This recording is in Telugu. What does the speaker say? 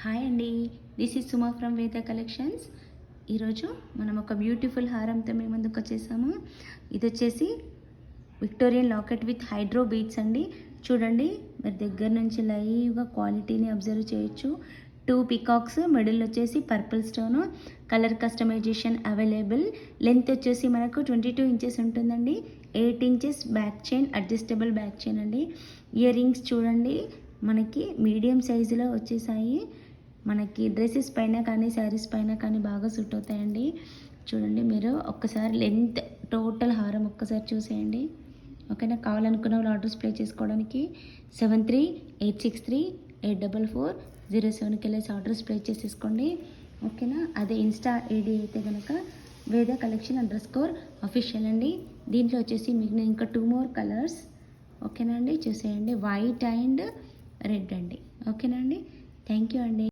హాయ్ అండి, దిస్ ఈజ్ సుమా ఫ్రమ్ వేద కలెక్షన్స్. ఈరోజు మనం ఒక బ్యూటిఫుల్ హారంతో మేము ముందుకు వచ్చేసాము. ఇది వచ్చేసి Victorian locket with hydro beads అండి. చూడండి, మీరు దగ్గర నుంచి లైవ్గా క్వాలిటీని అబ్జర్వ్ చేయొచ్చు. 2 పికాక్స్, మిడిల్ వచ్చేసి purple stone, colour customization available. Length వచ్చేసి మనకు 22 ఇంచెస్ ఉంటుందండి. 8 inches back chain, adjustable back chain అండి. ఇయర్ రింగ్స్ చూడండి, మనకి మీడియం సైజులో వచ్చేసాయి. మనకి డ్రెస్సెస్ పైన కానీ శారీస్ పైన కానీ బాగా సూట్ అవుతాయండి. చూడండి, మీరు ఒక్కసారి లెంత్ టోటల్ హారం ఒక్కసారి చూసేయండి. ఓకేనా? కావాలనుకున్న వాళ్ళు ఆర్డర్స్ ప్లేస్ చేసుకోవడానికి 7386384407కి వెళ్ళేసి ఆర్డర్స్ ప్లేస్ చేసేసుకోండి. ఓకేనా? అదే ఇన్స్టా ఐడి అయితే కనుక వేద కలెక్షన్ _official అండి. దీంట్లో వచ్చేసి మీకు నేను ఇంకా 2 more కలర్స్, ఓకేనా అండి, చూసేయండి. వైట్ అండ్ రెడ్ అండి. ఓకేనా అండి? థ్యాంక్ యూ అండి.